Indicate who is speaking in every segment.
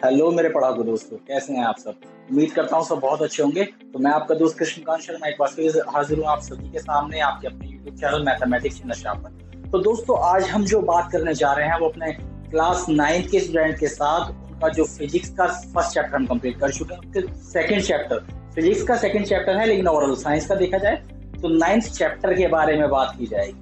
Speaker 1: Hello मेरे पढ़ाकू दोस्तों, कैसे हैं आप सब। उम्मीद करता हूँ सब बहुत अच्छे होंगे। तो मैं आपका दोस्त कृष्णकांत शर्मा एक बार फिर हाजिर हूँ आप सभी के सामने आपके अपने यूट्यूब चैनल मैथमेटिक्स की नशा पर। तो दोस्तों आज हम जो बात करने जा रहे हैं वो अपने क्लास 9 के स्टूडेंट के साथ उनका जो फिजिक्स का फर्स्ट चैप्टर हम कंप्लीट कर चुके हैं। फिर सेकंड चैप्टर फिजिक्स का सेकंड चैप्टर है, लेकिन ओवरऑल साइंस का देखा जाए तो 9th चैप्टर के बारे में बात की जाएगी।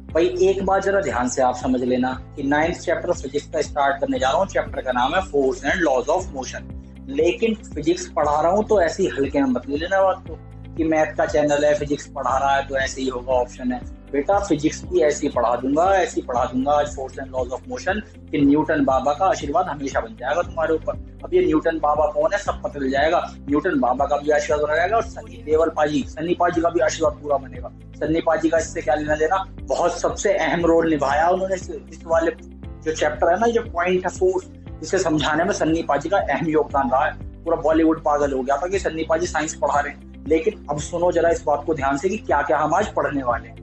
Speaker 1: भाई एक बात जरा ध्यान से आप समझ लेना कि 9th चैप्टर फिजिक्स का स्टार्ट करने जा रहा हूँ। चैप्टर का नाम है force and laws of motion. लेकिन फिजिक्स पढ़ा रहा हूँ तो ऐसे ही हल्के में मत ले लेना बात को कि मैथ का चैनल है, फिजिक्स पढ़ा रहा है तो ऐसे ही होगा, ऑप्शन है। बेटा फिजिक्स भी ऐसे ही पढ़ा दूंगा, ऐसे ही पढ़ा दूंगा आज force and laws of motion कि न्यूटन बाबा का आशीर्वाद हमेशा बन जाएगा तुम्हारे ऊपर। अब ये न्यूटन बाबा कौन है सब पता चल जाएगा। न्यूटन बाबा का भी आशीर्वाद बना रहेगा और सन्नी पाजी का भी आशीर्वाद पूरा बनेगा। सन्नी पाजी का इससे क्या लेना देना, बहुत सबसे अहम रोल निभाया उन्होंने इस वाले जो चैप्टर है ना, जो पॉइंट है फोर्स, इसे समझाने में सन्नी पाजी का अहम योगदान रहा है। पूरा बॉलीवुड पागल हो गया था कि सन्नी पाजी साइंस पढ़ा रहे हैं। लेकिन अब सुनो जरा इस बात को ध्यान से कि क्या क्या हम आज पढ़ने वाले हैं।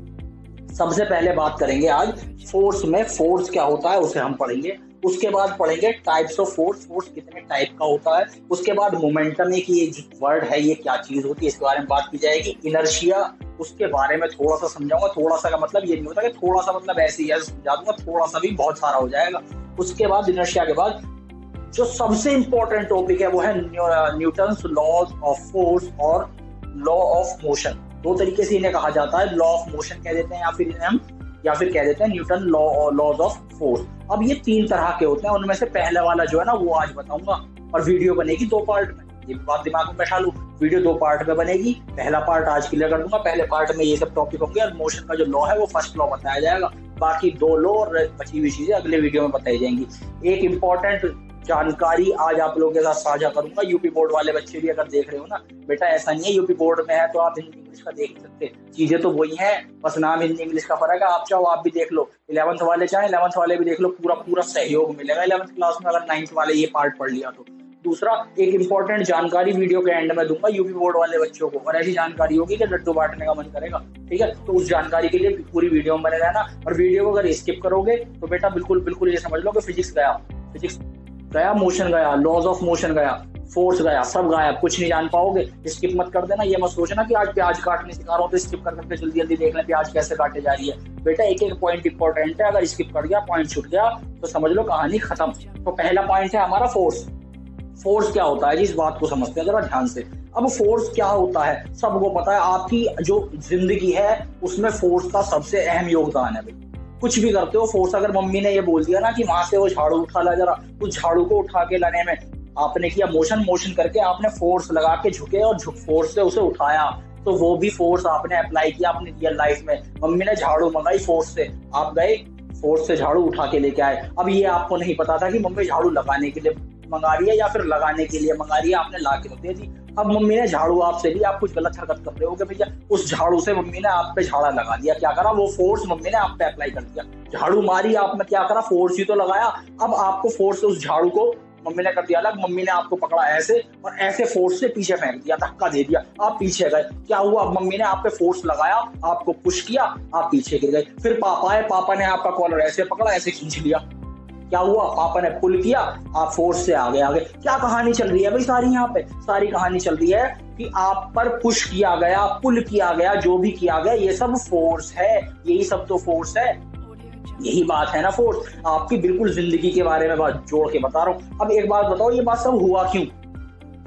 Speaker 1: सबसे पहले बात करेंगे आज फोर्स में, फोर्स क्या होता है उसे हम पढ़ेंगे। उसके बाद पढ़ेंगे टाइप्स ऑफ फोर्स, फोर्स कितने टाइप का होता है। उसके बाद मोमेंटम, एक ये वर्ड है ये क्या चीज होती है इसके बारे में बात की जाएगी। इनर्शिया, उसके बारे में थोड़ा सा समझाऊंगा। थोड़ा सा का मतलब ये नहीं होता कि थोड़ा सा मतलब ऐसे ही समझा दूंगा, थोड़ा सा भी बहुत सारा हो जाएगा। उसके बाद इनर्शिया के बाद जो सबसे इंपॉर्टेंट टॉपिक है वो है न्यूटन्स लॉज ऑफ फोर्स और लॉ ऑफ मोशन। दो तरीके से इन्हें कहा जाता है, लॉ ऑफ मोशन कह देते हैं या फिर कह देते हैं न्यूटन लॉज ऑफ फोर्स। अब ये 3 तरह के होते हैं, उनमें से पहले वाला जो है ना वो आज बताऊंगा और वीडियो बनेगी 2 पार्ट में। ये बात दिमाग में बैठा लूं, वीडियो 2 पार्ट में बनेगी। पहला पार्ट आज क्लियर कर दूंगा, पहले पार्ट में ये सब टॉपिक होंगे और मोशन का जो लॉ है वो फर्स्ट लॉ बताया जाएगा। बाकी 2 लॉ और बची हुई चीजें अगले वीडियो में बताई जाएंगी। एक इंपॉर्टेंट जानकारी आज आप लोगों के साथ साझा करूंगा। यूपी बोर्ड वाले बच्चे भी अगर देख रहे हो ना, बेटा ऐसा नहीं है यूपी बोर्ड में है तो आप हिंदी इंग्लिश का देख सकते, चीजें तो वही हैं, बस नाम हिंदी इंग्लिश का फर्क है। आप चाहो आप भी देख लो, 11th वाले चाहे 11th वाले भी देख लो, पूरा सहयोग मिलेगा 11th क्लास में अगर 9th वाले ये पार्ट पढ़ लिया तो। दूसरा, एक इंपॉर्टेंट जानकारी वीडियो के एंड में दूंगा यूपी बोर्ड वाले बच्चों को, और ऐसी जानकारी होगी कि लड्डू बांटने का मन करेगा। ठीक है, तो उस जानकारी के लिए पूरी वीडियो में बने रहना। और वीडियो को अगर स्किप करोगे तो बेटा बिल्कुल ये समझ लो कि फिजिक्स गया, मोशन गया, लॉज ऑफ मोशन गया, फोर्स गया, सब गायब, कुछ नहीं जान पाओगे। स्किप मत कर देना। ये मत सोचना कि आज प्याज काटने सिखा रहा हूँ तो स्किप कर करके जल्दी देख लें प्याज कैसे काटे जा रही है। बेटा एक एक पॉइंट इंपॉर्टेंट है, अगर स्किप कर गया, पॉइंट छूट गया तो समझ लो कहानी खत्म। तो पहला पॉइंट है हमारा फोर्स। फोर्स क्या होता है जी, इस बात को समझते हैं जरा ध्यान से। अब फोर्स क्या होता है सबको पता है, आपकी जो जिंदगी है उसमें फोर्स का सबसे अहम योगदान है। भाई कुछ भी करते हो फोर्स, अगर मम्मी ने ये बोल दिया ना कि वहां से वो झाड़ू उठा ला जरा, उस झाड़ू को उठा के लाने में आपने किया मोशन करके आपने फोर्स लगा के झुके और फोर्स से उसे उठाया, तो वो भी फोर्स आपने अप्लाई किया अपनी रियल लाइफ में। मम्मी ने झाड़ू मंगाई फोर्स से, आप गए फोर्स से झाड़ू उठा के लेके आए। अब ये आपको नहीं पता था कि मम्मी झाड़ू लगाने के लिए मंगा रही है या फिर लगाने के लिए मंगा रही है, आपने ला के तो दे दी। अब मम्मी ने झाड़ू आपसे ली, आप कुछ गलत हरकत कर रहे हो भैया, उस झाड़ू से मम्मी ने आप पे झाड़ा लगा दिया। क्या करा, वो फोर्स मम्मी ने आप पे अप्लाई कर दिया। झाड़ू मारी आपने, क्या करा, फोर्स ही तो लगाया। अब आपको फोर्स से उस झाड़ू को मम्मी ने कर दिया अलग, मम्मी ने आपको पकड़ा ऐसे और ऐसे फोर्स से पीछे फेंक दिया, धक्का दे दिया, आप पीछे गए। क्या हुआ, मम्मी ने आप पे फोर्स लगाया, आपको पुश किया, आप पीछे गिर गए। फिर पापा है, पापा ने आपका कॉलर ऐसे पकड़ा, ऐसे खींच लिया। क्या हुआ, पापा ने पुल किया, आप फोर्स से आगे। क्या कहानी चल रही है भाई सारी, यहाँ पे सारी कहानी चल रही है कि आप पर पुश किया गया, पुल किया गया, जो भी किया गया ये सब फोर्स है, यही सब तो फोर्स है। यही बात है ना फोर्स, आपकी बिल्कुल जिंदगी के बारे में बात जोड़ के बता रहा हूँ। अब एक बात बताओ, ये बात सब हुआ क्यों,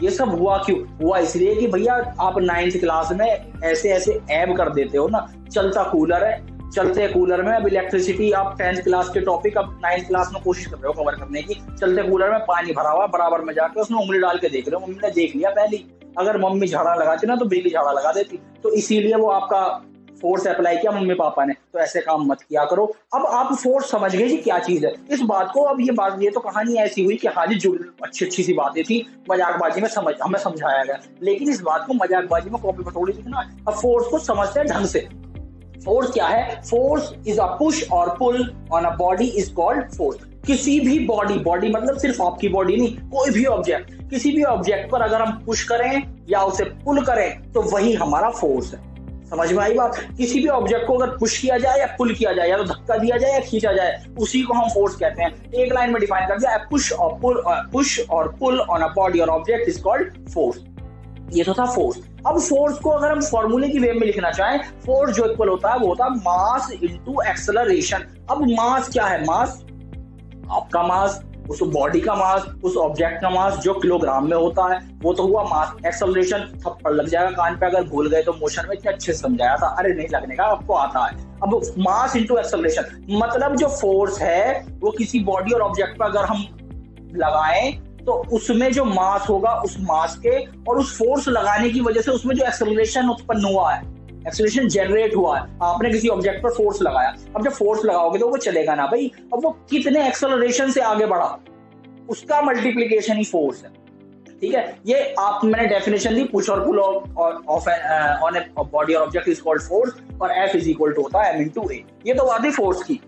Speaker 1: ये सब हुआ क्यों? हुआ इसलिए कि भैया आप 9th क्लास में ऐसे ऐब कर देते हो ना। चलता कूलर है, चलते कूलर में अब इलेक्ट्रिसिटी, आप 10th क्लास के टॉपिक अब 9th क्लास में कोशिश कर रहे हो कवर करने की। चलते कूलर में पानी भरा हुआ, बराबर में जाकर उसमें उंगली डाल के देख रहे हो, मम्मी ने देख लिया पहले। अगर मम्मी झाड़ा लगाती ना तो बिजली झाड़ा लगा देती, तो इसीलिए वो आपका फोर्स अप्लाई किया मम्मी पापा ने। तो ऐसे काम मत किया करो। अब आप फोर्स समझ गए जी क्या चीज है इस बात को। अब ये तो कहानी ऐसी हुई कि हाँ जी जो अच्छी सी बातें थी मजाकबाजी में हमें समझाया गया, लेकिन इस बात को मजाकबाजी में कॉपी पटोड़ी थी ना। अब फोर्स को समझते हैं ढंग से। फोर्स क्या है, फोर्स इज अ पुश और pull on a body is called force. किसी भी बॉडी मतलब सिर्फ आपकी बॉडी नहीं, कोई भी ऑब्जेक्ट, किसी भी ऑब्जेक्ट पर अगर हम पुश करें या उसे पुल करें तो वही हमारा फोर्स है। समझ में आई बात? किसी भी ऑब्जेक्ट को अगर पुश किया जाए या पुल किया जाए, या तो धक्का दिया जाए या खींचा जाए, उसी को हम फोर्स कहते हैं। एक लाइन में डिफाइन कर दिया, पुश और पुल ऑन अ बॉडी और ऑब्जेक्ट इज कॉल्ड फोर्स। ये तो था फोर्स। अब फोर्स को अगर हम फॉर्मूले की वे में लिखना चाहें, फोर्स जो इक्वल होता है वो होता है मास इनटू एक्सेलरेशन। अब मास क्या है? मास आपका मास, उस बॉडी का मास, उस ऑब्जेक्ट का मास जो किलोग्राम में होता है, वो तो हुआ मास। एक्सेलरेशन थप्पड़ लग जाएगा कान पे अगर भूल गए तो, मोशन में इतने अच्छे से समझाया था, अरे नहीं लगने का, आपको आता है। अब मास इनटू एक्सेलरेशन मतलब जो फोर्स है वो किसी बॉडी और ऑब्जेक्ट पर अगर हम लगाएं तो उसमें जो मास होगा, उस मास के और उस फोर्स लगाने की वजह से उसमें जो एक्सेलरेशन उत्पन्न हुआ है, एक्सेलरेशन जनरेट हुआ है, आपने किसी ऑब्जेक्ट पर फोर्स लगाया। अब जब फोर्स लगाओगे तो वो चलेगा ना भाई, अब वो कितने एक्सेलरेशन से आगे बढ़ा, उसका मल्टीप्लीकेशन ही फोर्स है। ठीक है, ये आप मैंने डेफिनेशन दी, पुश और पुल ऑफ ऑन ए बॉडी और ऑब्जेक्ट इज कॉल्ड फोर्स, और एफ इज इक्वल टू होता है m/a। ये तो बात है फोर्स की।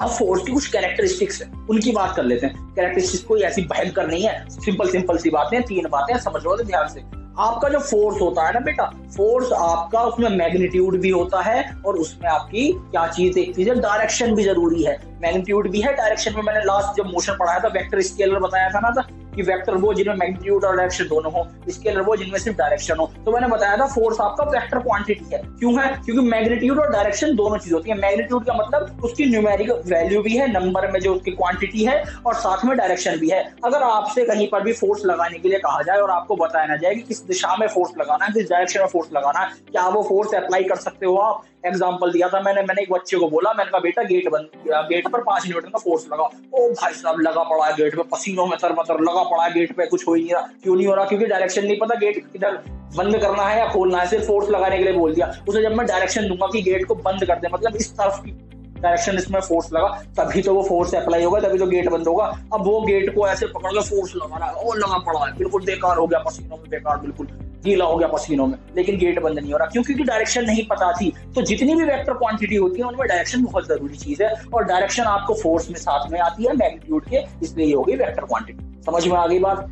Speaker 1: अब फोर्स की कुछ कैरेक्टरिस्टिक्स है, उनकी बात कर लेते हैं। कैरेक्टरिस्टिक्स कोई ऐसी भयंकर नहीं है, सिंपल सी बातें, 3 बातें समझ लो ध्यान से। आपका जो फोर्स होता है ना बेटा, फोर्स आपका उसमें मैग्नीट्यूड भी होता है, और उसमें आपकी क्या चीज, एक चीज है डायरेक्शन भी जरूरी है। मैग्नीट्यूड भी है, डायरेक्शन में मैंने लास्ट जब मोशन पढ़ाया था वेक्टर स्केलर बताया था ना कि वेक्टर वो जिनमें मैग्नीट्यूड और डायरेक्शन दोनों हो, स्केलर वो जिनमें सिर्फ डायरेक्शन हो। तो मैंने बताया था फोर्स आपका वेक्टर क्वांटिटी है। क्यों है? क्योंकि मैग्नीट्यूड और डायरेक्शन दोनों चीज होती है। मैग्नीट्यूड का मतलब उसकी न्यूमेरिक वैल्यू भी है, नंबर में जो उसकी क्वांटिटी है, और साथ में डायरेक्शन भी है। अगर आपसे कहीं पर भी फोर्स लगाने के लिए कहा जाए और आपको बताया ना जाए कि किस दिशा में फोर्स लगाना है, किस डायरेक्शन में फोर्स लगाना है, क्या वो फोर्स अप्लाई कर सकते हो आप? एग्जाम्पल दिया था मैंने एक बच्चे को बोला, मैंने कहा बेटा गेट पर 5 न्यूटन का फोर्स लगा। ओ भाई साहब लगा पड़ा है गेट पे, पसीनों में तर लगा पड़ा है गेट पे, कुछ हो ही नहीं रहा। क्यों नहीं हो रहा? क्योंकि डायरेक्शन नहीं पता गेट किधर बंद करना है या खोलना है, सिर्फ फोर्स लगाने के लिए बोल दिया उसे। जब मैं डायरेक्शन दूंगा कि गेट को बंद कर दे, मतलब इस तरफ की डायरेक्शन इसमें फोर्स लगा, तभी तो वो फोर्स अप्लाई होगा, तभी तो गेट बंद होगा। अब वो गेट को ऐसे पकड़ के फोर्स लगा रहा है, और लगा पड़ा है, बिल्कुल बेकार हो गया पसीनों में, बेकार बिल्कुल गीला हो गया पसीनों में, लेकिन गेट बंद नहीं हो रहा। क्यों? क्योंकि डायरेक्शन नहीं पता थी। तो जितनी भी वेक्टर क्वांटिटी होती है उनमें डायरेक्शन बहुत जरूरी चीज है, और डायरेक्शन आपको फोर्स में साथ में आती है मैग्नीट्यूड के, इसलिए ये होगी वेक्टर क्वांटिटी। समझ में आ गई बात?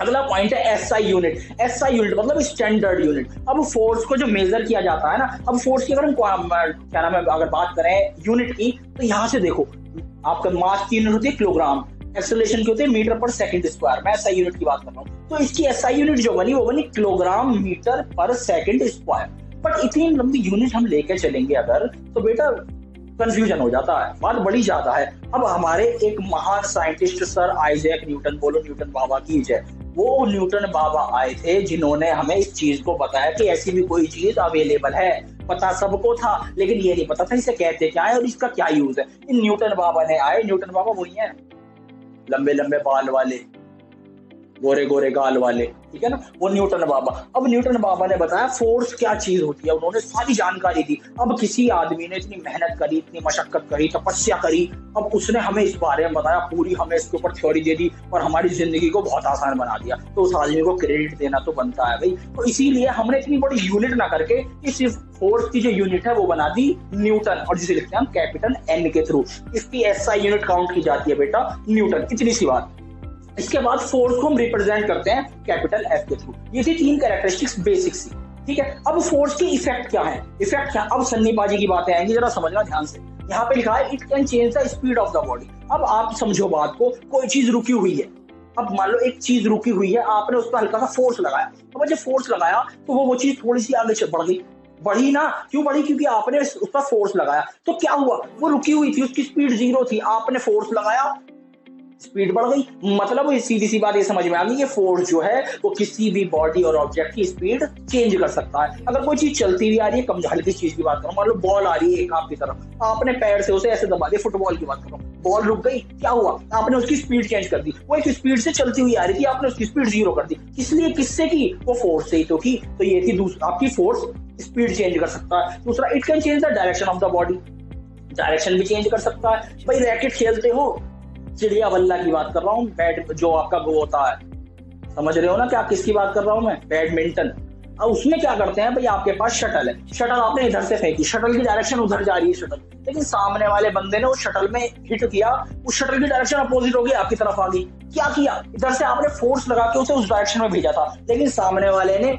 Speaker 1: अगला पॉइंट है एसआई यूनिट। एसआई यूनिट मतलब स्टैंडर्ड यूनिट। अब फोर्स को जो मेजर किया जाता है ना, अब फोर्स की अगर हम क्या नाम है अगर बात करें यूनिट की, तो यहाँ से देखो आपका मास की यूनिट होती है किलोग्राम, एक्सेलरेशन की होती है मीटर पर सेकंड स्क्वायर। मैं एसआई यूनिट की बात कर रहा हूँ, तो इसकी एसआई यूनिट जो बनी वो बनी किलोग्राम मीटर पर सेकंड स्क्वायर। बट इतनी लंबी यूनिट हम लेके चलेंगे अगर, तो बेटा कंफ्यूजन हो जाता है, बात बढ़ी जाता है। अब हमारे एक महान साइंटिस्ट सर आइजैक न्यूटन, बोलो न्यूटन बाबा की जय, वो न्यूटन बाबा आए थे जिन्होंने हमें इस चीज को बताया कि ऐसी भी कोई चीज अवेलेबल है। पता सबको था, लेकिन ये नहीं पता था इसे कहते क्या है और इसका क्या यूज है। इन न्यूटन बाबा ने आए, न्यूटन बाबा वही है लंबे लंबे बाल वाले, गोरे गोरे गाल वाले, ठीक है ना, वो न्यूटन बाबा। अब न्यूटन बाबा ने बताया फोर्स क्या चीज होती है, उन्होंने सारी जानकारी दी। अब किसी आदमी ने इतनी मेहनत करी, इतनी मशक्कत करी, तपस्या करी, अब उसने हमें इस बारे में बताया, पूरी हमें इसके ऊपर थ्योरी दे दी और हमारी जिंदगी को बहुत आसान बना दिया। तो उस आदमी को क्रेडिट देना तो बनता है भाई। तो इसीलिए हमने इतनी बड़ी यूनिट ना करके इस फोर्स की जो यूनिट है वो बना दी न्यूटन, और जिसे लिखते हैं हम कैपिटल एन के थ्रू। इसकी एसआई यूनिट काउंट की जाती है बेटा न्यूटन। इतनी सी बात। इसके बाद फोर्स को हम रिप्रेजेंट करते हैं कैपिटल एफ के थ्रू। ये थी 3 कैरेक्टरिस्टिक्स बेसिक सी, ठीक है। अब फोर्स की इफेक्ट क्या है? इफेक्ट क्या? अब सन्नीबाजी की बातें आएंगी, जरा समझना ध्यान से। यहाँ पे लिखा है it can change the speed of the body. अब आप समझो बात को, कोई चीज रुकी हुई है, अब मान लो एक चीज रुकी हुई है, आपने उस पर हल्का सा फोर्स लगाया, अब जब फोर्स लगाया तो वो चीज थोड़ी सी आगे बढ़ गई, बढ़ी ना, क्यों बढ़ी? क्योंकि आपने उस पर फोर्स लगाया। तो क्या हुआ? वो रुकी हुई थी, उसकी स्पीड 0 थी, आपने फोर्स लगाया, स्पीड बढ़ गई। मतलब सीधी सी बात ये समझ में आ गई कि फोर्स जो है वो किसी भी बॉडी और ऑब्जेक्ट की स्पीड चेंज कर सकता है। अगर कोई चीज चलती हुई आ रही है, कम हल्की चीज की बात करो, मान लो बॉल आ रही है एक आपकी तरफ, आपने पैर से उसे ऐसे दबा दिया, फुटबॉल की बात करो, बॉल रुक गई, क्या हुआ? आपने उसकी स्पीड चेंज कर दी। वो एक स्पीड से चलती हुई आ रही थी, आपने उसकी स्पीड 0 कर दी। इसलिए किससे की? वो फोर्स से ही तो की। तो ये थी आपकी फोर्स स्पीड चेंज कर सकता है। दूसरा, it can change the direction of the body, direction भी चेंज कर सकता है। भाई रैकेट खेलते हो, चिड़िया बल्ला की बात कर रहा हूँ, बैट जो आपका वो होता है, समझ रहे हो ना क्या किसकी बात कर रहा हूँ मैं? बैडमिंटन। अब उसमें क्या करते हैं भाई, आपके पास शटल है, शटल आपने इधर से फेंकी, शटल की डायरेक्शन उधर जा रही है शटल, लेकिन सामने वाले बंदे ने उस शटल में हिट किया, उस शटल की डायरेक्शन अपोजिट हो गई, आपकी तरफ आ गई। क्या किया? इधर से आपने फोर्स लगा के उसे उस डायरेक्शन में भेजा था, लेकिन सामने वाले ने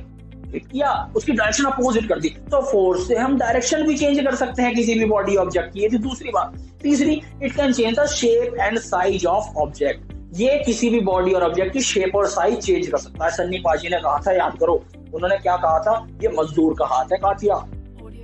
Speaker 1: हिट किया, उसकी डायरेक्शन अपोजिट कर दी, तो फोर्स से हम डायरेक्शन भी चेंज कर सकते हैं किसी भी बॉडी ऑब्जेक्ट की। ये थी दूसरी बात। तीसरी, it can change the shape and size of object. ये किसी भी बॉडी और ऑब्जेक्ट की शेप और साइज चेंज कर सकता है। सन्नी पाजी ने कहा था, याद करो, उन्होंने क्या कहा था, ये मजदूर का हाथ है कातिया,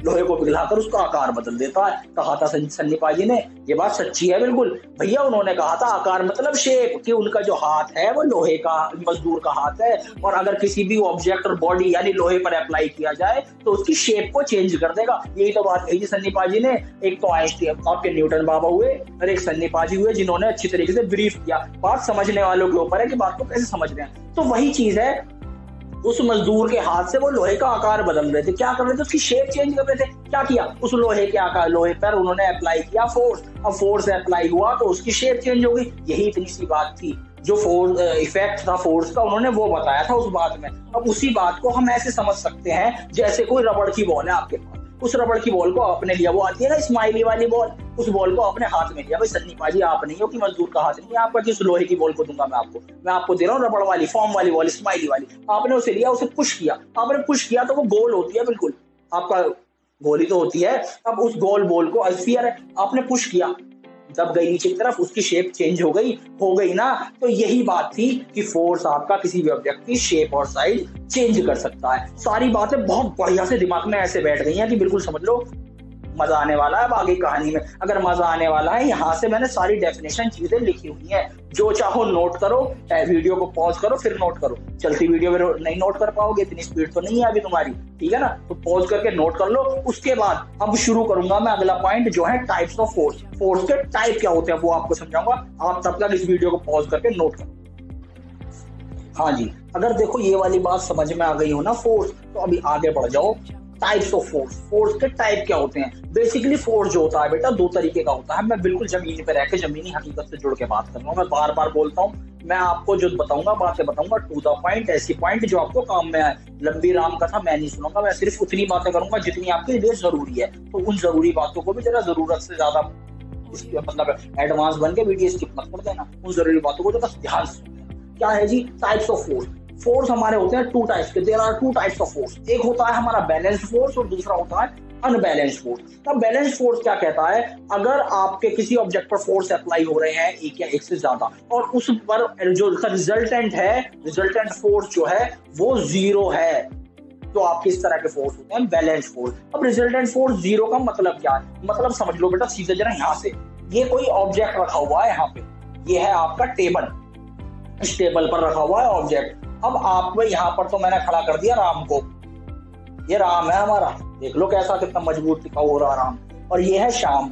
Speaker 1: लोहे को पिघलाकर उसका आकार बदल देता है, कहा था सन्नी पाजी ने। ये बात सच्ची है बिल्कुल भैया। उन्होंने कहा था आकार मतलब शेप, कि उनका जो हाथ है वो लोहे का, मजदूर का हाथ है, और अगर किसी भी ऑब्जेक्ट और बॉडी यानी लोहे पर अप्लाई किया जाए तो उसकी शेप को चेंज कर देगा। यही तो बात कही थी सन्नी पाजी ने। एक तो आइंस्टीन आपके न्यूटन बाबा हुए और एक सन्नी पाजी हुए, जिन्होंने अच्छी तरीके से ब्रीफ किया। बात समझने वालों के ऊपर है कि बात को कैसे समझ रहे हैं। तो वही चीज है, उस मजदूर के हाथ से वो लोहे का आकार बदल रहे थे। क्या कर रहे थे, उसकी शेप चेंज कर रहे थे। क्या किया, उस लोहे के आकार, लोहे पर उन्होंने अप्लाई किया फोर्स, अब फोर्स अप्लाई हुआ तो उसकी शेप चेंज हो गई। यही इतनी सी बात थी, जो फोर्स इफेक्ट था फोर्स का, उन्होंने वो बताया था उस बात में। अब उसी बात को हम ऐसे समझ सकते हैं जैसे कोई रबड़ की बॉल है आपके पास, उस रबड़ की बॉल को आपने लिया, वो आती है ना स्माइली वाली बॉल, उस बॉल को अपने हाथ में लिया। भाई सन्नी पाजी आप नहीं हो कि मजदूर का हाथ नहीं, आपका किस लोहे की बॉल को दूंगा मैं आपको दे रहा हूँ रबड़ वाली, फॉर्म वाली बॉल, स्माइली वाली। आपने उसे लिया, उसे पुश किया, आपने पुश किया तो वो गोल होती है, बिल्कुल आपका गोली तो होती है। अब उस गोल बॉल को स्फीयर है, आपने पुश किया, दब गई नीचे की तरफ, उसकी शेप चेंज हो गई ना। तो यही बात थी कि फोर्स आपका किसी भी ऑब्जेक्ट की शेप और साइज चेंज कर सकता है। सारी बातें बहुत बढ़िया से दिमाग में ऐसे बैठ गई हैं कि बिल्कुल समझ लो, मजा आने वाला है अब आगे कहानी में। अगर मजा आने वाला है, यहाँ से मैंने सारी डेफिनेशन चीजें लिखी हुई हैं, जो चाहो नोट करो, वीडियो को पॉज करो फिर नोट करो। चलती वीडियो में नहीं नोट कर पाओगे, इतनी स्पीड तो नहीं है अभी तुम्हारी, ठीक है ना, तो पॉज करके नोट कर लो। उसके बाद अब शुरू करूंगा मैं अगला पॉइंट, जो है टाइप्स ऑफ फोर्स। फोर्स के टाइप क्या होते हैं वो आपको समझाऊंगा, आप तब तक इस वीडियो को पॉज करके नोट करो। हाँ जी, अगर देखो ये वाली बात समझ में आ गई हो ना फोर्स, तो अभी आगे बढ़ जाओ। टाइप्स ऑफ फोर्स, फोर्स के टाइप क्या होते हैं। बेसिकली फोर्स जो होता है बेटा दो तरीके का होता है। मैं बिल्कुल जमीन पे रह के जमीनी हकीकत से जुड़ के बात कर रहा हूँ, मैं बार बार बोलता हूँ, मैं आपको जो बताऊंगा बातें बताऊंगा टू द पॉइंट, ऐसी पॉइंट जो आपको काम में आए। लंबी राम कथा मैं नहीं सुनूंगा, मैं सिर्फ उतनी बातें करूंगा जितनी आपके लिए जरूरी है। तो उन जरूरी बातों को भी जरा जरूरत से ज्यादा मतलब एडवांस बन के वीडियो स्किप मत कर देना, उन जरूरी बातों को जो बस ध्यान से सुनना। क्या है जी टाइप्स ऑफ फोर्स। फोर्स हमारे होते हैं टू टाइप्स के, there are two types of force. एक होता है हमारा बैलेंस्ड फोर्स और दूसरा होता है अनबैलेंस्ड फोर्स। अब बैलेंस्ड फोर्स क्या कहता है, अगर आपके किसी ऑब्जेक्ट पर फोर्स अप्लाई हो रहे हैं एक या एक से ज्यादा, और उस पर जो रिजल्टेंट है, रिजल्टेंट फोर्स जो है वो जीरो है, तो आपके इस तरह के फोर्स होते हैं बैलेंस्ड फोर्स। अब रिजल्टेंट फोर्स जीरो का मतलब क्या है, मतलब समझ लो बेटा सीधे जरा यहाँ से, ये कोई ऑब्जेक्ट रखा हुआ है यहाँ पे, ये है आपका टेबल, इस टेबल पर रखा हुआ है ऑब्जेक्ट। अब आप यहाँ पर तो मैंने खड़ा कर दिया राम को, ये राम है हमारा, देख लो कैसा कितना मजबूत दिखा हो रहा राम, और ये है श्याम।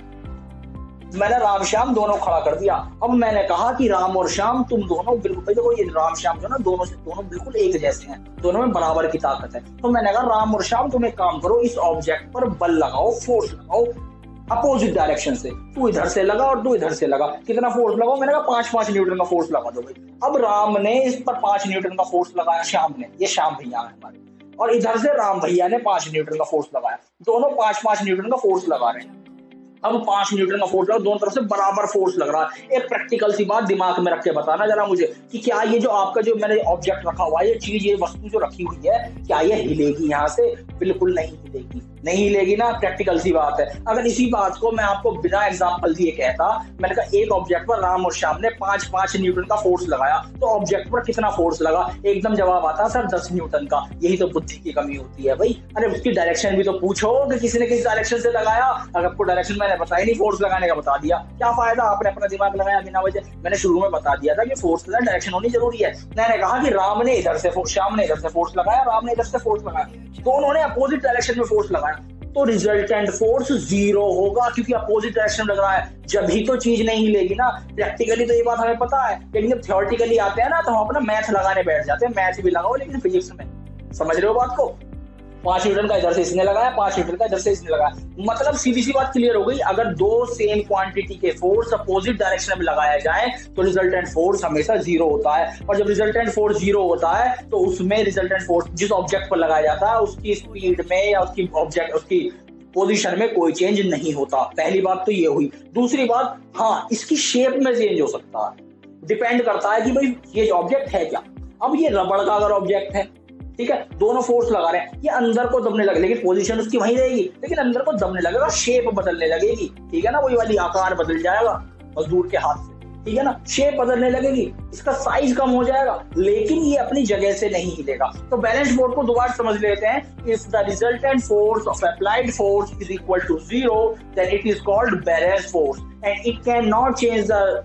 Speaker 1: मैंने राम श्याम दोनों खड़ा कर दिया। अब मैंने कहा कि राम और श्याम तुम दोनों बिल्कुल, देखो ये राम श्याम जो ना दोनों बिल्कुल एक जैसे हैं, दोनों में बराबर की ताकत है। तो मैंने कहा राम और श्याम तुम एक काम करो, इस ऑब्जेक्ट पर बल लगाओ, फोर्स लगाओ अपोजिट डायरेक्शन से, तू इधर से लगा और तू इधर से लगा। कितना फोर्स लगाओ, मैंने कहा 5-5 न्यूटन का फोर्स लगा दो भाई। अब राम ने इस पर 5 न्यूटन का फोर्स लगाया, श्याम ने, ये श्याम भैया है हमारे, और इधर से राम भैया ने 5 न्यूटन का फोर्स लगाया, दोनों 5-5 न्यूटन का फोर्स लगा रहे हैं। अब 5 न्यूटन का फोर्स लगा, दोनों तरफ से बराबर फोर्स लग रहा है। एक प्रैक्टिकल सी बात दिमाग में रख के बताना जरा मुझे कि क्या ये जो आपका जो मैंने ऑब्जेक्ट रखा हुआ है, ये चीज, ये वस्तु जो रखी हुई है, क्या ये हिलेगी यहाँ से? बिल्कुल नहीं हिलेगी, नहीं हिलेगी ना, प्रैक्टिकल सी बात है। अगर इसी बात को मैं आपको बिना एग्जांपल दिए कहता, मैंने कहा एक ऑब्जेक्ट पर राम और श्याम ने 5-5 न्यूटन का फोर्स लगाया, तो ऑब्जेक्ट पर कितना फोर्स लगा? एकदम जवाब आता सर 10 न्यूटन का। यही तो बुद्धि की कमी होती है भाई। अरे उसकी डायरेक्शन भी तो पूछो कि किसी ने किस डायरेक्शन से लगाया। अगर आपको डायरेक्शन मैंने बताया नहीं, फोर्स लगाने का बता दिया, क्या फायदा? आपने अपना दिमाग लगाया बिना वजह। मैंने शुरू में बता दिया था कि फोर्स का डायरेक्शन होनी जरूरी है। मैंने कहा कि राम ने इधर से, श्याम ने इधर से फोर्स लगाया, राम ने इधर से फोर्स लगाया, दोनों ने अपोजिट डायरेक्शन में फोर्स लगाया, तो रिजल्टेंट फोर्स जीरो होगा, क्योंकि अपोजिट डायरेक्शन लग रहा है। जब ही तो चीज नहीं हिलेगी ना। प्रैक्टिकली तो ये बात हमें पता है, लेकिन जब थ्योरेटिकली आते हैं ना तो हम अपना मैथ लगाने बैठ जाते हैं। मैथ भी लगाओ लेकिन फिजिक्स में, समझ रहे हो बात को? 5 न्यूटन का इधर से इसने लगाया, 5 न्यूटन का इधर से इसने लगाया, मतलब सीधी सी बात क्लियर हो गई। अगर दो सेम क्वांटिटी के फोर्स अपोजिट डायरेक्शन में लगाया जाए तो रिजल्टेंट फोर्स हमेशा जीरो होता है। और जब रिजल्टेंट फोर्स जीरो होता है तो उसमें रिजल्टेंट फोर्स जिस ऑब्जेक्ट पर लगाया जाता है उसकी स्पीड में या उसकी ऑब्जेक्ट, उसकी पोजीशन में कोई चेंज नहीं होता। पहली बात तो ये हुई। दूसरी बात, हाँ इसकी शेप में चेंज हो सकता है, डिपेंड करता है कि भाई ये ऑब्जेक्ट है क्या। अब ये रबड़ का अगर ऑब्जेक्ट है ठीक है, दोनों फोर्स लगा रहे हैं, ये अंदर को दबने लगे, लेकिन पोजीशन उसकी वहीं रहेगी, लेकिन अंदर को दबने लगेगा, शेप बदलने लगेगी, ठीक है ना, वही वाली आकार बदल जाएगा मजदूर के हाथ से, ठीक है ना, शेप बदलने लगेगी, इसका साइज कम हो जाएगा, लेकिन ये अपनी जगह से नहीं हिलेगा। तो बैलेंस फोर्स को दोबारा समझ लेते हैं। If the resultant force of applied force is equal to 0 then it is called balance force and it can not change the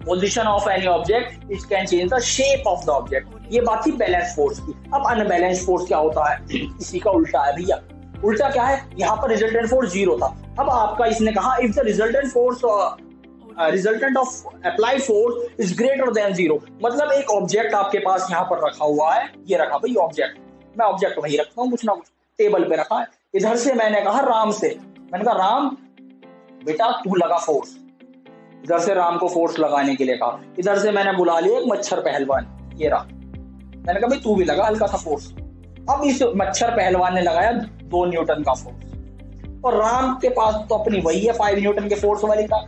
Speaker 1: position of any object, it can change the shape of the object. ये बात थी balance force की। अब unbalance force क्या होता है, इसी का उल्टा है भैया। उल्टा क्या है, यहाँ पर रिजल्टेंट फोर्स 0 था, अब आपका इसने कहा if the resultant force resultant of applied force is greater than 0, मतलब एक ऑब्जेक्ट आपके पास यहाँ पर रखा हुआ है, ये रखा भाई ऑब्जेक्ट, मैं ऑब्जेक्ट वही रखता हूँ, कुछ ना कुछ टेबल पे रखा है। इधर से मैंने कहा राम से, मैंने कहा राम बेटा तू लगा फोर्स, इधर से राम को फोर्स लगाने के लिए कहा, इधर से मैंने बुला लिया एक मच्छर पहलवान, ये रहा, मैंने कहा भाई तू भी लगा हल्का सा फोर्स। अब इस मच्छर पहलवान ने लगाया 2 न्यूटन का फोर्स और राम के पास तो अपनी वही है 5 न्यूटन के फोर्स वाली का।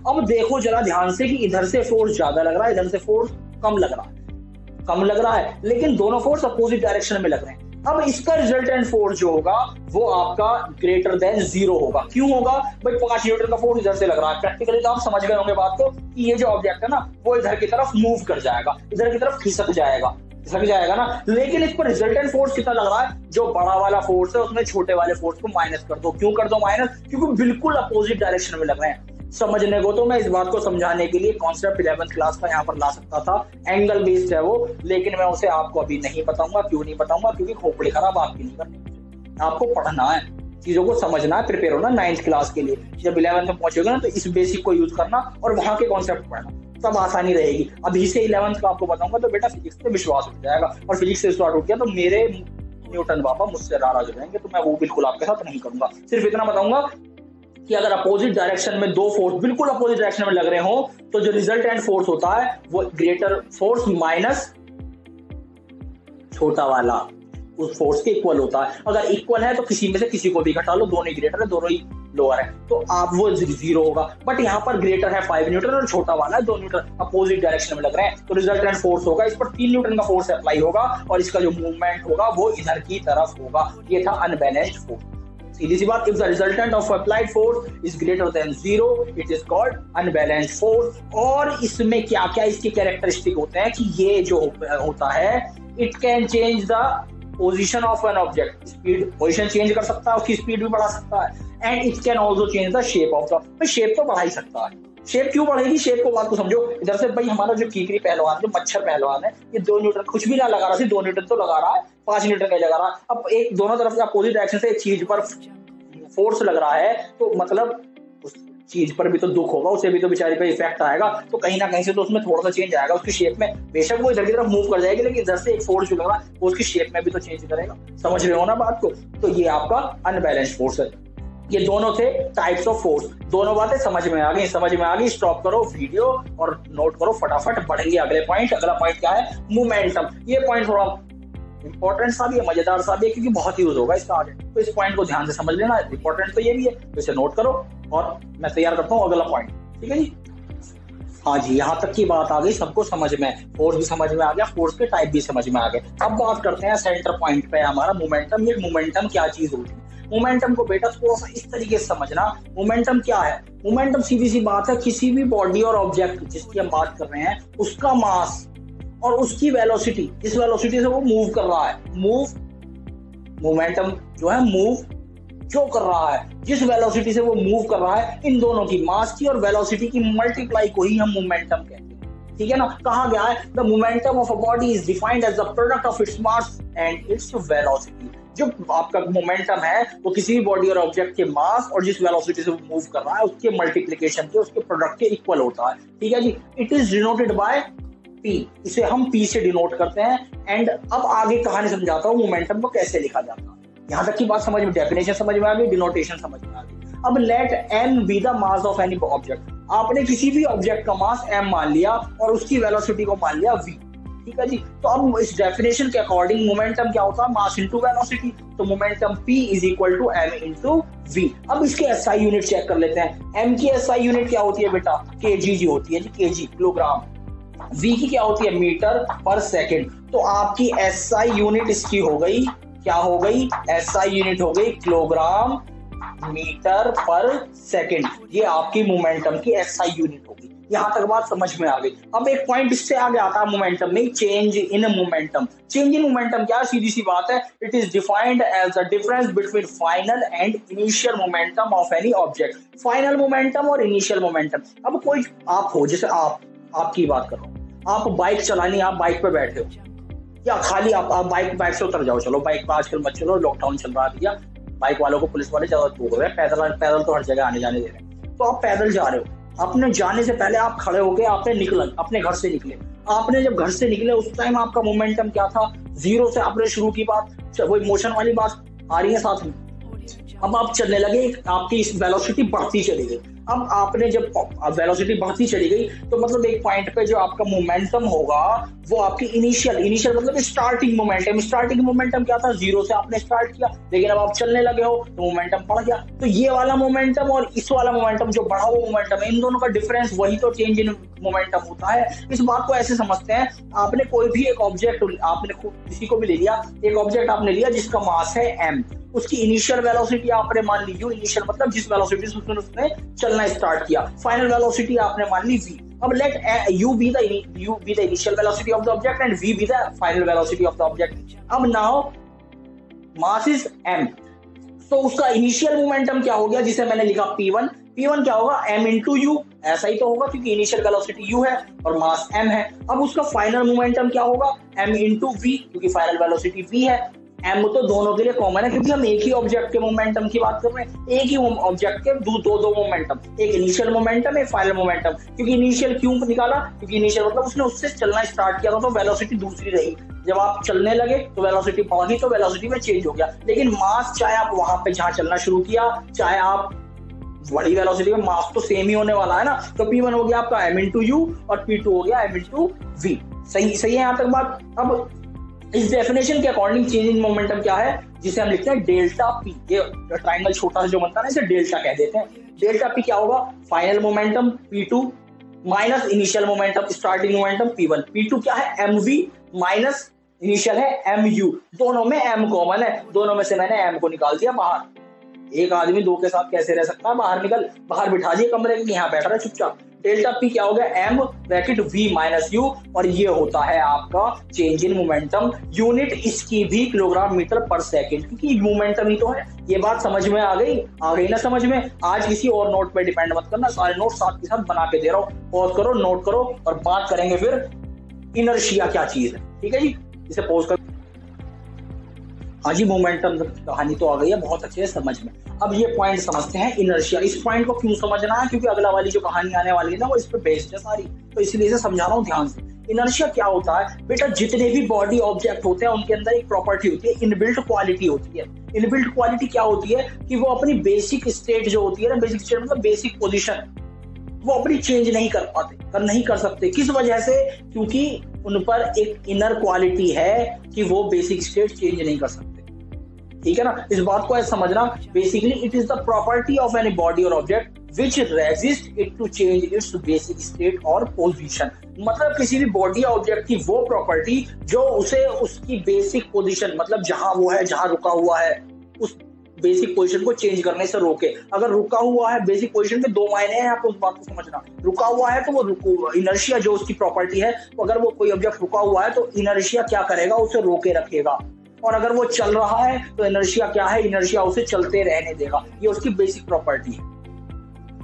Speaker 1: अब देखो जरा ध्यान से कि इधर से फोर्स ज्यादा लग रहा है, इधर से फोर्स कम लग रहा है, लेकिन दोनों फोर्स अपोजिट डायरेक्शन में लग रहे हैं। अब इसका रिजल्टेंट फोर्स जो होगा वो आपका ग्रेटर देन 0 होगा। क्यों होगा भाई, 5 न्यूटन का फोर्स इधर से लग रहा है, प्रैक्टिकली तो आप समझ गए होंगे बात को कि ये जो ऑब्जेक्ट है ना वो इधर की तरफ मूव कर जाएगा, इधर की तरफ खिसक जाएगा ना, लेकिन इस पर रिजल्टेंट फोर्स कितना लग रहा है, जो बड़ा वाला फोर्स है उसमें छोटे वाले फोर्स को माइनस कर दो। क्यों कर दो माइनस, क्योंकि बिल्कुल अपोजिट डायरेक्शन में लग रहे हैं। समझने को तो मैं इस बात को समझाने के लिए कॉन्सेप्ट 11th क्लास का यहाँ पर ला सकता था, एंगल बेस्ड है वो, लेकिन मैं उसे आपको अभी नहीं बताऊंगा। क्यों नहीं बताऊंगा, क्योंकि खोपड़ी खराब आपकी नहीं करनी, आपको पढ़ना है, चीजों को समझना है, प्रिपेयर होना 9th क्लास के लिए। जब 11th में पहुंचोगे ना तो इस बेसिक को यूज करना और वहां के कॉन्सेप्ट पढ़ना, तब आसानी रहेगी। अभी से 11th का आपको बताऊंगा तो बेटा फिजिक्स पे विश्वास उठ जाएगा, और फिजिक्स से स्टार्ट उठ गया तो मेरे न्यूटन बाबा मुझसे नाराज हो जाएंगे, तो मैं वो बिल्कुल आपके साथ नहीं करूंगा। सिर्फ इतना बताऊंगा कि अगर अपोजिट डायरेक्शन में दो फोर्स बिल्कुल अपोजिट डायरेक्शन में लग रहे हो तो जो रिजल्टेंट फोर्स होता है वो ग्रेटर फोर्स माइनस छोटा वाला उस फोर्स के इक्वल होता है। अगर इक्वल है तो किसी में से किसी को भी घटा लो, दोनों ही ग्रेटर है, दोनों ही लोअर है, तो आप वो 0 होगा। बट यहाँ पर ग्रेटर है 5 न्यूटन और छोटा वाला है 2 न्यूटन, अपोजिट डायरेक्शन में लग रहे हैं, तो रिजल्टेंट फोर्स होगा इस पर 3 न्यूटन का फोर्स अप्लाई होगा और इसका जो मूवमेंट होगा वो इधर की तरफ होगा। ये था अनबैलेंस्ड फोर्स। सीधी सी बात, if the resultant of applied force is greater than 0, it is called unbalanced force। और इसमें क्या क्या इसके कैरेक्टरिस्टिक होते हैं कि ये जो होता है it can change the position of an object, speed position change कर सकता है, उसकी स्पीड भी बढ़ा सकता है, and it can also change the shape of the, shape तो बढ़ा ही सकता है। शेप क्यों बढ़ेगी, शेप को बात को समझो। इधर से भाई हमारा जो कीकरी पहलवान, जो मच्छर पहलवान है, ये 2 न्यूटन कुछ भी ना लगा रहा, 2 न्यूटन तो लगा रहा है, 5 न्यूटन का लगा रहा है। अब एक दोनों तरफ से अपोजिट डायरेक्शन से एक चीज पर फोर्स लग रहा है, तो मतलब उस चीज पर भी तो दुख होगा, उसे भी तो बेचारी पे इफेक्ट आएगा, तो कहीं ना कहीं से तो उसमें थोड़ा सा चेंज आएगा उसकी शेप में। बेशक वो इधर की तरफ मूव कर जाएगी, लेकिन इधर से एक फोर्स जो लग रहा है वो उसकी शेप में भी तो चेंज करेगा। समझ रहे हो ना बात को। तो ये आपका अनबैलेंस्ड फोर्स है। ये दोनों थे टाइप्स ऑफ फोर्स। दोनों बातें समझ में आ गई। स्टॉप करो वीडियो और नोट करो, फटाफट बढ़ेंगे अगले पॉइंट। अगला पॉइंट क्या है, मोमेंटम। ये पॉइंट थोड़ा इंपॉर्टेंट सा भी है, मजेदार सा भी है, क्योंकि बहुत यूज होगा इसका आगे, तो इस पॉइंट को ध्यान से समझ लेना। इंपॉर्टेंट तो ये भी है, तो इसे नोट करो और मैं तैयार करता हूँ अगला पॉइंट। ठीक है जी, हाँ जी, यहाँ तक की बात आ गई, सबको समझ में, फोर्स भी समझ में आ गया, फोर्स के टाइप भी समझ में आ गए। अब बात करते हैं सेंटर पॉइंट पे हमारा मोमेंटम। ये मोमेंटम क्या चीज होती है? मोमेंटम को बेटा थोड़ा सा इस तरीके से समझना। मोमेंटम क्या है? मोमेंटम सीधी सी बात है, किसी भी बॉडी और ऑब्जेक्ट जिसकी हम बात कर रहे हैं उसका मास और उसकी वेलोसिटी, जिस वेलोसिटी से वो मूव कर रहा है, मोमेंटम जो है मूव जो कर रहा है, जिस वेलोसिटी से वो मूव कर रहा है, इन दोनों की मास की और वेलोसिटी की मल्टीप्लाई को ही हम मोमेंटम कहते हैं। ठीक है ना। कहा गया है the momentum of a body is defined as the product of its mass and its velocity. जो आपका मोमेंटम है वो किसी भी बॉडी और ऑब्जेक्ट के मास और जिस वेलोसिटी से वो मूव कर रहा है उसके मल्टीप्लिकेशन के, उसके प्रोडक्ट के इक्वल होता है। ठीक है जी। It is denoted by P, इसे हम P से डिनोट करते हैं। एंड अब आगे कहानी समझाता हूँ मोमेंटम को कैसे लिखा जाता है। यहाँ तक की बात समझ में, डेफिनेशन समझ में आ गई, डिनोटेशन समझ में आ गई। अब let m be the mass of any object. आपने किसी भी ऑब्जेक्ट का मास m मान लिया और उसकी वेलोसिटी को मान लिया v। ठीक है जी। तो अब इस डेफिनेशन के अकॉर्डिंग मोमेंटम क्या होता है? Mass into velocity. तो momentum P is equal to m into v। अब इसके SI यूनिट चेक कर लेते हैं। m की SI यूनिट क्या होती है बेटा? kg होती है जी, kg किलोग्राम। v की क्या होती है? मीटर पर सेकंड। तो आपकी एसआई यूनिट इसकी हो गई, क्या हो गई, एसआई यूनिट हो गई किलोग्राम मीटर पर सेकंड। ये आपकी मोमेंटम की एसआई यूनिट होगी। यहां तक बात समझ में आ गई। अब एक पॉइंट इससे आगे आता है मोमेंटम में, change in momentum. Change in momentum क्या है, सीधी सी बात है, it is defined as the difference between final and initial momentum of any object. Final momentum और इनिशियल मोमेंटम। अब कोई आप हो, जैसे आपकी बात कर रहा हूं, आप बाइक चलानी, आप बाइक पे बैठे हो या खाली आप बाइक से उतर जाओ, चलो बाइक पे आजकल मत चलो, लॉकडाउन चल रहा है भैया, बाइक वालों को पुलिस वाले ज्यादा रोक रहे हैं, पैदल तो हर जगह आने जाने दे रहे हैं। तो आप पैदल जा रहे हो, अपने जाने से पहले आप खड़े हो गए, आपने निकला, अपने घर से निकले। आपने जब घर से निकले उस टाइम आपका मोमेंटम क्या था, जीरो से आपने शुरू की बात, वही मोशन वाली बात आ रही है साथ में। अब आप चलने लगे, आपकी वेलोसिटी बढ़ती चली गई। अब आपने जब वेलोसिटी बढ़ती चली गई तो मतलब एक पॉइंट पे जो आपका मोमेंटम होगा वो आपकी इनिशियल मतलब स्टार्टिंग मोमेंटम क्या था, जीरो से आपने स्टार्ट किया, लेकिन अब आप चलने लगे हो तो मोमेंटम बढ़ गया। तो ये वाला मोमेंटम और इस वाला मोमेंटम, जो बढ़ा हुआ मोमेंटम है, इन दोनों का डिफरेंस वही तो चेंज इन मोमेंटम होता है। इस बात को ऐसे समझते हैं, आपने कोई भी एक ऑब्जेक्ट, आपने किसी को भी ले लिया, एक ऑब्जेक्ट आपने लिया जिसका मास है m, उसकी इनिशियल वेलोसिटी आपने मान ली u, इनिशियल मतलब जिस वेलोसिटी से उसने चलना स्टार्ट किया, फाइनल वेलोसिटी आपने मान ली v। अब late u be the initial velocity of the object and v be the final velocity of the object। अब now mass is m, तो उसका इनिशियल मोमेंटम क्या हो गया, जिसे मैंने लिखा p1 क्या होगा, m into u, ऐसा ही तो होगा क्योंकि इनिशियल वेलोसिटी u है और मास m है। अब उसका फाइनल मोमेंटम क्या होगा, m into v, क्योंकि फाइनल वेलोसिटी v है। m तो दोनों के लिए कॉमन है क्योंकि हम एक ही ऑब्जेक्ट के मोमेंटम की बात कर रहे हैं, एक ही ऑब्जेक्ट के दो मोमेंटम, एक इनिशियल मोमेंटम, एक फाइनल मोमेंटम। क्योंकि इनिशियल क्यों निकाला, क्योंकि इनिशियल मतलब उसने उससे चलना स्टार्ट किया था तो वेलोसिटी दूसरी रही, जब आप चलने लगे तो वेलोसिटी बढ़ी तो वेलोसिटी में चेंज हो गया। लेकिन मास, चाहे आप वहां पे जहां चलना शुरू किया, चाहे आप बड़ी वेलोसिटी में, मास तो सेम ही होने वाला है ना। तो P1 हो गया आपका m into u और P2 हो गया m into v। सही है यहाँ तक बात। अब इस डेफिनेशन के अकॉर्डिंग चेंज इन मोमेंटम क्या है, जिसे हम लिखते हैं डेल्टा पी। ये ट्राइंगल छोटा सा जो बनता है ना, इसे डेल्टा कह देते हैं। डेल्टा पी क्या होगा, final momentum P2 minus initial momentum starting momentum P1। P2 क्या है, mv माइनस इनिशियल है mu। दोनों में m कॉमन है, दोनों में से मैंने m को निकाल दिया बाहर। एक आदमी दो के साथ कैसे रह सकता है, बाहर बिठा दिए कमरे के, यहाँ बैठ रहा है चुपचाप। डेल्टा पी क्या हो गया, m bracket v minus u, और ये होता है आपका चेंज इन मोमेंटम। यूनिट इसकी भी किलोग्राम मीटर पर सेकंड, क्योंकि मोमेंटम ही तो है। ये बात समझ में आ गई ना समझ में। आज किसी और नोट पे डिपेंड मत करना, सारे नोट साथ के साथ बना के दे रहा हूँ, पॉज करो, नोट करो, और बात करेंगे फिर इनर्शिया क्या चीज है। ठीक है जी, इसे पॉज कर। हाँ जी, मोमेंटम कहानी तो आ गई है बहुत अच्छे से समझ में। अब ये पॉइंट समझते हैं इनर्शिया। इस पॉइंट को क्यों समझना है, क्योंकि अगला वाली जो कहानी आने वाली है ना वो इस पे बेस्ड है सारी, तो इसलिए इसे समझा रहा हूँ ध्यान से। इनर्शिया क्या होता है बेटा, जितने भी बॉडी ऑब्जेक्ट होते हैं उनके अंदर एक प्रॉपर्टी होती है, इनबिल्ट क्वालिटी होती है। इनबिल्ट क्वालिटी क्या होती है कि वो अपनी बेसिक स्टेट जो होती है ना, बेसिक स्टेट मतलब बेसिक पोजिशन, वो अपनी चेंज नहीं कर सकते। किस वजह से, क्योंकि उन पर एक इनर क्वालिटी है कि वो बेसिक स्टेट चेंज नहीं कर सकते। ठीक है ना, इस बात को ऐसे समझना। Basically it is the property of any body और object which resist it to change its basic state और पोजीशन। मतलब किसी भी बॉडी ऑब्जेक्ट की वो प्रॉपर्टी जो उसे उसकी बेसिक पोजीशन, मतलब जहां वो है, जहां रुका हुआ है, उस बेसिक पोजीशन को चेंज करने से रोके। अगर रुका हुआ है, बेसिक पोजीशन में दो मायने हैं, आपको उस बात को समझना। रुका हुआ है तो वो इनर्शिया जो उसकी प्रॉपर्टी है, तो अगर वो कोई ऑब्जेक्ट रुका हुआ है तो इनर्शिया क्या करेगा, उसे रोके रखेगा। और अगर वो चल रहा है तो इनर्शिया क्या है, इनर्शिया उसे चलते रहने देगा। ये उसकी बेसिक प्रॉपर्टी है।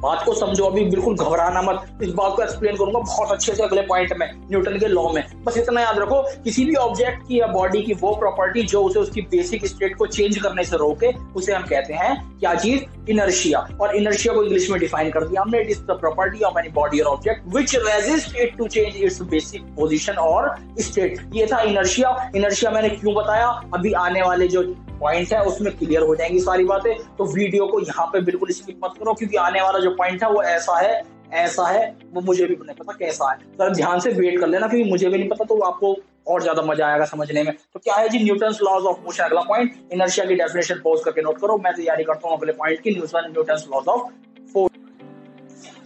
Speaker 1: बात को समझो, अभी बिल्कुल घबराना मत। इस बात को एक्सप्लेन करूंगा बहुत अच्छे से अगले पॉइंट में, न्यूटन के लॉ में। बस इतना याद रखो, किसी भी ऑब्जेक्ट की या बॉडी की वो प्रॉपर्टी जो उसे उसकी बेसिक स्टेट को चेंज करने से रोके, उसे हम कहते हैं क्या चीज, इनर्शिया। और इनर्शिया को इंग्लिश में डिफाइन कर दिया हमने, it is the property of any body और object which resist it to change its basic position और स्टेट। ये था इनर्शिया। इनर्शिया मैंने क्यों बताया, अभी आने वाले जो पॉइंट है उसमें क्लियर हो जाएंगी सारी बातें। तो वीडियो को यहाँ पे बिल्कुल स्किप मत करो, क्योंकि आने वाला जो पॉइंट है वो ऐसा है, वो मुझे भी नहीं पता कैसा है। तो ध्यान से वेट कर लेना, क्योंकि मुझे भी नहीं पता, तो आपको और ज्यादा मजा आएगा समझने में। तो क्या है जी, न्यूटन्स लॉज ऑफ मोशन। अगला पॉइंट, इनर्शिया की डेफिनेशन पॉज करके नोट करो। मैं तैयारी करता हूँ अगले पॉइंट की, न्यूटन्स लॉज ऑफ फोर्स।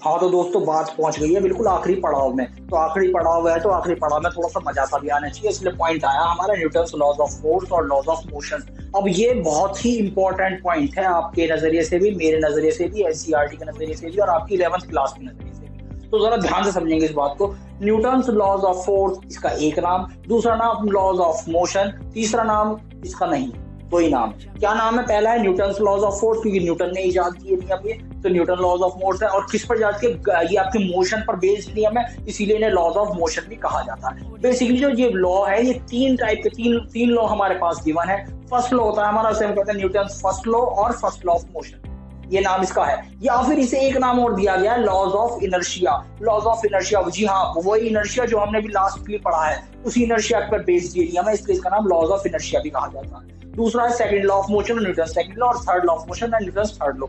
Speaker 1: हाँ तो दोस्तों बात पहुंच गई है बिल्कुल आखिरी पड़ाव में। तो आखिरी पड़ाव है तो आखिरी पड़ाव में थोड़ा सा मजा सा भी आना चाहिए, इसलिए पॉइंट आया हमारा न्यूटन्स लॉज ऑफ फोर्स और लॉज ऑफ मोशन। अब ये बहुत ही इंपॉर्टेंट पॉइंट है आपके नजरिए से भी, मेरे नजरिए से भी, एनसीईआरटी के नजरिए से भी और आपकी 11th क्लास के नजरिए से भी। तो जरा ध्यान से समझेंगे इस बात को। न्यूटन्स लॉज ऑफ फोर्स इसका एक नाम, दूसरा नाम लॉज ऑफ मोशन, तीसरा नाम इसका नहीं, दो ही नाम। क्या नाम है? पहला है न्यूटन्स लॉज ऑफ फोर्स, क्योंकि न्यूटन ने इजाद किए नियम ये, तो न्यूटन लॉज ऑफ फोर्स है। और किस पर इजाद किया? ये आपके मोशन पर बेस्ड नियम है, इसीलिए इन्हें लॉज ऑफ मोशन भी कहा जाता है। बेसिकली जो ये लॉ है ये तीन टाइप के तीन लॉ हमारे पास गिवन है। फर्स्ट लॉ होता है हमारा, उसे हम कहते हैं न्यूटन्स फर्स्ट लॉ और फर्स्ट लॉ ऑफ मोशन, ये नाम इसका है। या फिर इसे एक नाम और दिया गया है, laws of inertia. Laws of inertia, जी हाँ, वही इनर्शिया जो हमने भी लास्ट में पढ़ा है, उसी इनर्शिया पर बेस्ड ये नियम है, इसलिए इसका नाम लॉज ऑफ इनर्शिया भी कहा जाता है। दूसरा है second law of motion, Newton second law, और थर्ड लॉ ऑफ मोशन है न्यूटन थर्ड लॉ।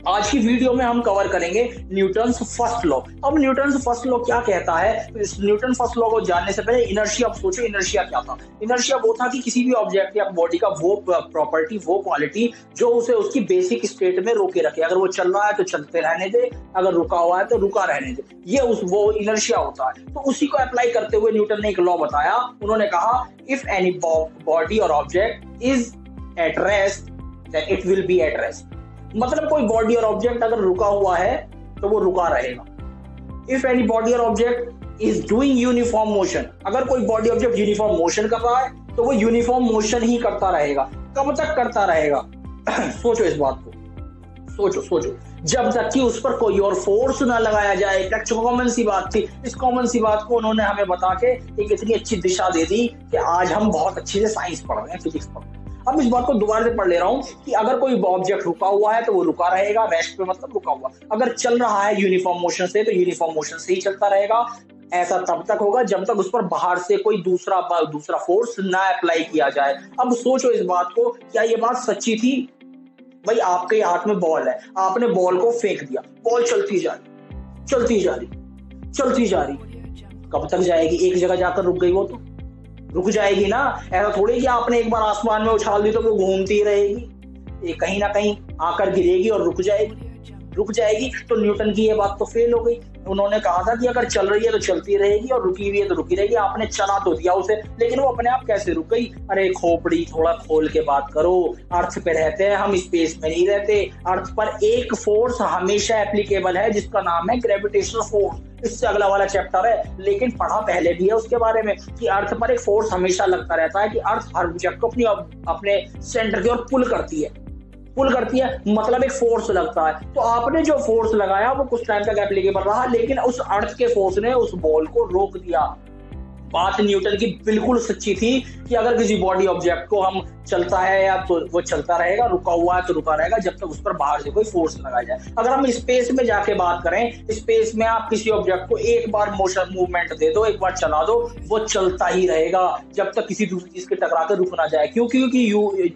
Speaker 1: आज की वीडियो में हम कवर करेंगे न्यूटन्स फर्स्ट लॉ। अब न्यूटन्स फर्स्ट लॉ क्या कहता है? इस न्यूटन फर्स्ट लॉ को जानने से पहले इनर्शिया, अब सोचो इनर्शिया क्या था। इनर्शिया वो था कि किसी भी ऑब्जेक्ट या बॉडी का वो प्रॉपर्टी, वो क्वालिटी जो उसे उसकी बेसिक स्टेट में रोके रखे। अगर वो चल रहा है तो चलते रहने दे, अगर रुका हुआ है तो रुका रहने दे, ये वो इनर्शिया होता है। तो उसी को अप्लाई करते हुए न्यूटन ने एक लॉ बताया। उन्होंने कहा इफ एनी बॉडी और object is at rest then it will be at rest. मतलब कोई बॉडी और ऑब्जेक्ट अगर रुका हुआ है तो वो रुका रहेगा। इफ एनी बॉडी और object is doing uniform motion, अगर कोई बॉडी ऑब्जेक्ट यूनिफॉर्म मोशन कर रहा है तो वो यूनिफॉर्म मोशन ही करता रहेगा। कब तक करता रहेगा? सोचो इस बात को, सोचो जब तक कि उस पर कोई और फोर्स ना लगाया जाए। कॉमन सी बात थी। इस कॉमन सी बात को उन्होंने हमें बता के एक इतनी अच्छी दिशा दे दी कि आज हम बहुत अच्छे से साइंस पढ़ रहे हैं, फिजिक्स पढ़ रहे हैं। अब इस बात को दोबारा से पढ़ ले रहा हूँ कि अगर कोई ऑब्जेक्ट रुका हुआ है तो वो रुका रहेगा, रेस्ट पे मतलब रुका हुआ। अगर चल रहा है यूनिफॉर्म मोशन से तो यूनिफॉर्म मोशन से ही चलता रहेगा। ऐसा तब तक होगा जब तक उस पर बाहर से कोई दूसरा फोर्स ना अप्लाई किया जाए। अब सोचो इस बात को, क्या ये बात सच्ची थी? भाई आपके हाथ में बॉल है, आपने बॉल को फेंक दिया, बॉल चलती जा रही, कब तक जाएगी? एक जगह जाकर रुक गई, वो तो रुक जाएगी ना। ऐसा थोड़ी कि आपने एक बार आसमान में उछाल दी तो वो घूमती रहेगी, ये कहीं ना कहीं आकर गिरेगी और रुक जाएगी। तो न्यूटन की ये बात तो फेल हो गई। उन्होंने कहा था कि अगर चल रही है तो चलती रहेगी और रुकी हुई है तो रुकी रहेगी। आपने चला तो दिया उसे, लेकिन वो अपने आप कैसे रुक गई? अरे खोपड़ी, थोड़ा खोल के बात करो। अर्थ पे रहते हैं हम, स्पेस में नहीं रहते। अर्थ पर एक फोर्स हमेशा एप्लीकेबल है जिसका नाम है ग्रेविटेशनल फोर्स। इससे अगला वाला चैप्टर है, लेकिन पढ़ा पहले भी है उसके बारे में कि अर्थ पर एक फोर्स हमेशा लगता रहता है कि अर्थ हर ऑब्जेक्ट को अपने सेंटर की ओर पुल करती है, मतलब एक फोर्स लगता है। तो आपने जो फोर्स लगाया वो कुछ टाइम तक एप्लीकेबल रहा, लेकिन उस अर्थ के फोर्स ने उस बॉल को रोक दिया। बात न्यूटन की बिल्कुल सच्ची थी कि अगर किसी बॉडी ऑब्जेक्ट को हम चलता है या तो वो चलता रहेगा, रुका हुआ है तो रुका रहेगा जब तक उस पर बाहर से कोई फोर्स लगाया जाए। अगर हम स्पेस में जाके बात करें, स्पेस में आप किसी ऑब्जेक्ट को एक बार मोशन मूवमेंट दे दो, एक बार चला दो, वो चलता ही रहेगा जब तक किसी दूसरी चीज के टकरा कर रुक ना जाए। क्योंकि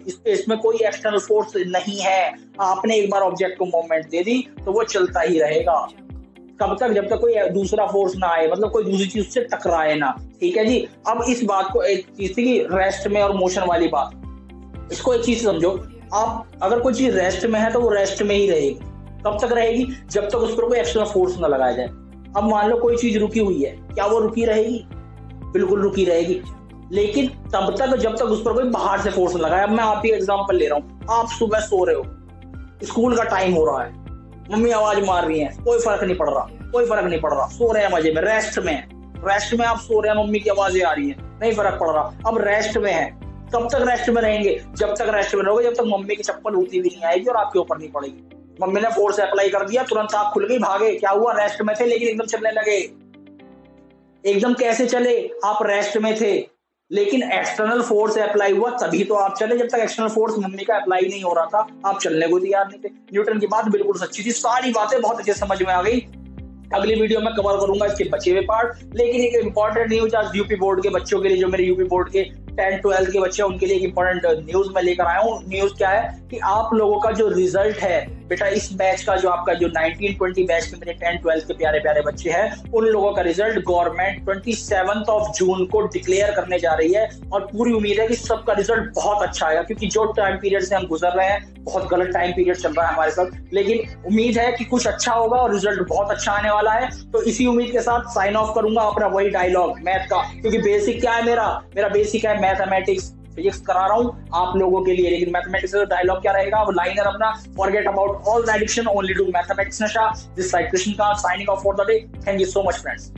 Speaker 1: स्पेस में कोई एक्सटर्नल फोर्स नहीं है। आपने एक बार ऑब्जेक्ट को मूवमेंट दे दी तो वो चलता ही रहेगा। कब तक? जब तक कोई दूसरा फोर्स ना आए, मतलब कोई दूसरी चीज से टकराए ना। ठीक है जी। अब इस बात को, एक चीज थी रेस्ट में और मोशन वाली बात, इसको एक चीज समझो। आप अगर कोई चीज रेस्ट में है तो वो रेस्ट में ही रहेगी। कब तक रहेगी? जब तक उस पर कोई एक्स्ट्रा फोर्स ना लगाया जाए। अब मान लो कोई चीज रुकी हुई है, क्या वो रुकी रहेगी? बिल्कुल रुकी रहेगी, लेकिन तब तक जब तक उस पर कोई बाहर से फोर्स लगाया। अब मैं आप ही एग्जाम्पल ले रहा हूँ। आप सुबह सो रहे हो, स्कूल का टाइम हो रहा है, मम्मी आवाज मार रही है, कोई फर्क नहीं पड़ रहा, सो रहे हैं मजे में, रेस्ट में आप सो रहे हैं, मम्मी की आवाजें आ रही है, नहीं फर्क पड़ रहा। अब रेस्ट में है, कब तक रेस्ट में रहेंगे? जब तक रेस्ट में रहोगे, जब तक मम्मी की चप्पल उड़ती हुई नहीं आएगी और आपके ऊपर नहीं पड़ेगी। मम्मी ने फोर्स अप्लाई कर दिया, तुरंत आंख खुल गई, भागे, क्या हुआ? रेस्ट में थे लेकिन एकदम चलने लगे। एकदम कैसे चले? आप रेस्ट में थे लेकिन एक्सटर्नल फोर्स अप्लाई हुआ तभी तो आप चले। जब तक एक्सटर्नल फोर्स मम्मी का अप्लाई नहीं हो रहा था, आप चलने को तैयार नहीं थे। न्यूटन की बात बिल्कुल सच्ची थी। सारी बातें बहुत अच्छे समझ में आ गई। अगली वीडियो में कवर करूंगा इसके बचे हुए पार्ट। लेकिन एक इंपॉर्टेंट न्यूज आज यूपी बोर्ड के बच्चों के लिए, जो मेरे यूपी बोर्ड के 10th-12th के बच्चे उनके लिए एक इंपॉर्टेंट न्यूज मैं लेकर आया हूँ। न्यूज क्या है कि आप लोगों का जो रिजल्ट है बेटा, इस बैच का जो आपका जो 19-20 बैच के मेरे 10th-12th के प्यारे प्यारे बच्चे हैं, उन लोगों का रिजल्ट गवर्नमेंट 27 जून को डिक्लेयर करने जा रही है और पूरी उम्मीद है कि सबका रिजल्ट बहुत अच्छा आएगा, क्योंकि जो टाइम पीरियड से हम गुजर रहे हैं बहुत गलत टाइम पीरियड चल रहा है हमारे साथ, लेकिन उम्मीद है कि कुछ अच्छा होगा और रिजल्ट बहुत अच्छा आने वाला है। तो इसी उम्मीद के साथ साइन ऑफ करूंगा अपना वही डायलॉग मैथ का, क्योंकि बेसिक क्या है मेरा बेसिक है मैथमेटिक्स, फिजिक्स करा रहा हूं आप लोगों के लिए, लेकिन मैथमेटिक्स का डायलॉग क्या रहेगा, वो लाइनर अपना, forget about all the addiction, only do mathematics नशा। This side Krishnakant signing off for the day. Thank you so much friends.